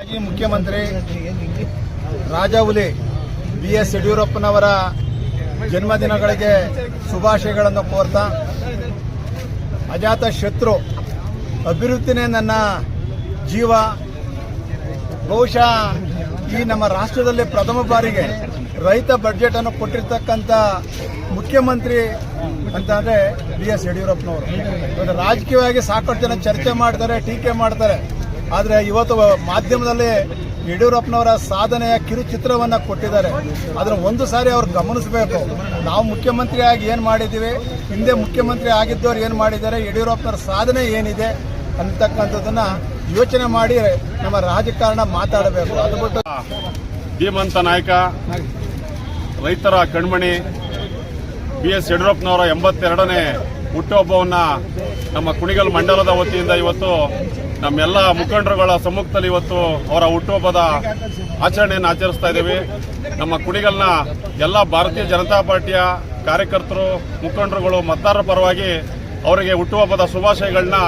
ಮಾಜಿ ಮುಖ್ಯಮಂತ್ರಿ ರಾಜಾಹುಲಿ BS ಯಡಿಯೂರಪ್ಪನವರ ಜನ್ಮದಿನಗಳಿಗೆ ಶುಭಾಶಯಗಳನ್ನು ಕೋರ್ತಾ, ಅಜಾತ ಶತ್ರು ಅಭಿವೃದ್ಧಿನೇ ನನ್ನ ಜೀವ. ಬಹುಶಃ ಈ ನಮ್ಮ ರಾಷ್ಟ್ರದಲ್ಲಿ ಪ್ರಥಮ ಬಾರಿಗೆ ರೈತ ಬಜೆಟ್ ಅನ್ನು ಕೊಟ್ಟಿರ್ತಕ್ಕಂಥ ಮುಖ್ಯಮಂತ್ರಿ ಅಂತಂದ್ರೆ BS ಯಡಿಯೂರಪ್ಪನವರು. ಇವತ್ತು ರಾಜಕೀಯವಾಗಿ ಸಾಕಷ್ಟು ಜನ ಚರ್ಚೆ ಮಾಡ್ತಾರೆ, ಟೀಕೆ ಮಾಡ್ತಾರೆ. ಆದರೆ ಇವತ್ತು ಮಾಧ್ಯಮದಲ್ಲಿ ಯಡಿಯೂರಪ್ಪನವರ ಸಾಧನೆಯ ಕಿರುಚಿತ್ರವನ್ನು ಕೊಟ್ಟಿದ್ದಾರೆ. ಅದನ್ನು ಒಂದು ಸಾರಿ ಅವ್ರು ಗಮನಿಸಬೇಕು. ನಾವು ಮುಖ್ಯಮಂತ್ರಿಯಾಗಿ ಏನು ಮಾಡಿದ್ದೀವಿ, ಹಿಂದೆ ಮುಖ್ಯಮಂತ್ರಿ ಆಗಿದ್ದವ್ರು ಏನು ಮಾಡಿದ್ದಾರೆ, ಯಡಿಯೂರಪ್ಪನವರ ಸಾಧನೆ ಏನಿದೆ ಅಂತಕ್ಕಂಥದ್ದನ್ನು ಯೋಚನೆ ಮಾಡಿ ನಮ್ಮ ರಾಜಕಾರಣ ಮಾತಾಡಬೇಕು. ಅದು ಬಿಟ್ಟು ಧೀಮಂತ ನಾಯಕ, ರೈತರ ಕಣ್ಮಣಿ BS ಯಡಿಯೂರಪ್ಪನವರ 82ನೇ ಹುಟ್ಟುಹಬ್ಬವನ್ನು ನಮ್ಮ ಕುಣಿಗಲ್ ಮಂಡಲದ ವತಿಯಿಂದ ಇವತ್ತು ನಮ್ಮೆಲ್ಲ ಮುಖಂಡರುಗಳ ಸಮ್ಮುಖದಲ್ಲಿ ಇವತ್ತು ಅವರ ಹುಟ್ಟುಹಬ್ಬದ ಆಚರಣೆಯನ್ನು ಆಚರಿಸ್ತಾ ಇದ್ದೀವಿ. ನಮ್ಮ ಕುಣಿಗಲ್ನ ಎಲ್ಲ ಭಾರತೀಯ ಜನತಾ ಪಾರ್ಟಿಯ ಕಾರ್ಯಕರ್ತರು, ಮುಖಂಡರುಗಳು, ಮತದಾರರ ಪರವಾಗಿ ಅವರಿಗೆ ಹುಟ್ಟುಹಬ್ಬದ ಶುಭಾಶಯಗಳನ್ನ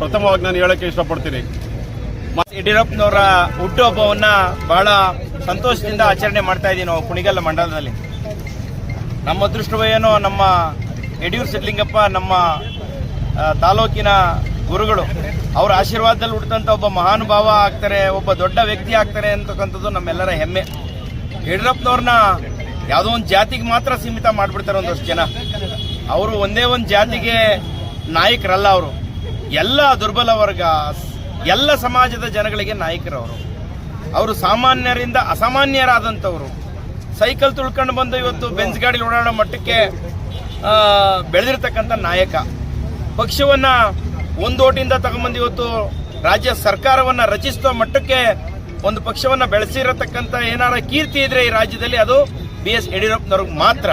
ಪ್ರಥಮವಾಗಿ ನಾನು ಹೇಳಕ್ಕೆ ಇಷ್ಟಪಡ್ತೀನಿ. ಯಡಿಯೂರಪ್ಪನವರ ಹುಟ್ಟುಹಬ್ಬವನ್ನ ಬಹಳ ಸಂತೋಷದಿಂದ ಆಚರಣೆ ಮಾಡ್ತಾ ಇದ್ದೀವಿ ನಾವು ಕುಣಿಗಲ್ ಮಂಡಲದಲ್ಲಿ. ನಮ್ಮ ಅದೃಷ್ಟವೇನೋ ನಮ್ಮ ಯಡಿಯೂರು ಸಿದ್ದಲಿಂಗಪ್ಪ ನಮ್ಮ ತಾಲೂಕಿನ ಗುರುಗಳು, ಅವರ ಆಶೀರ್ವಾದದಲ್ಲಿ ಹುಟ್ಟಿದಂಥ ಒಬ್ಬ ಮಹಾನುಭಾವ ಆಗ್ತಾರೆ, ಒಬ್ಬ ದೊಡ್ಡ ವ್ಯಕ್ತಿ ಆಗ್ತಾರೆ ಅಂತಕ್ಕಂಥದ್ದು ನಮ್ಮೆಲ್ಲರ ಹೆಮ್ಮೆ. ಯಡಿಯೂರಪ್ಪನವ್ರನ್ನ ಯಾವುದೋ ಒಂದು ಜಾತಿಗೆ ಮಾತ್ರ ಸೀಮಿತ ಮಾಡಿಬಿಡ್ತಾರೆ ಒಂದಷ್ಟು ಜನ. ಅವರು ಒಂದೇ ಒಂದು ಜಾತಿಗೆ ನಾಯಕರಲ್ಲ. ಅವರು ಎಲ್ಲ ದುರ್ಬಲ ವರ್ಗ, ಎಲ್ಲ ಸಮಾಜದ ಜನಗಳಿಗೆ ನಾಯಕರವರು. ಅವರು ಸಾಮಾನ್ಯರಿಂದ ಅಸಾಮಾನ್ಯರಾದಂಥವ್ರು. ಸೈಕಲ್ ತುಳ್ಕೊಂಡು ಬಂದು ಇವತ್ತು ಬೆಂಚ್ ಗಾಡಿ ಓಡಾಡೋ ಮಟ್ಟಕ್ಕೆ ಬೆಳೆದಿರ್ತಕ್ಕಂಥ ನಾಯಕ. ಪಕ್ಷವನ್ನ ಒಂದು ಓಟಿಂದ ತಗೊಂಬಂದು ಇವತ್ತು ರಾಜ್ಯ ಸರ್ಕಾರವನ್ನ ರಚಿಸುವ ಮಟ್ಟಕ್ಕೆ ಒಂದು ಪಕ್ಷವನ್ನ ಬೆಳೆಸಿರತಕ್ಕಂಥ ಏನಾರ ಕೀರ್ತಿ ಇದ್ರೆ ಈ ರಾಜ್ಯದಲ್ಲಿ ಅದು BS ಯಡಿಯೂರಪ್ಪನವ್ರಿಗೆ ಮಾತ್ರ.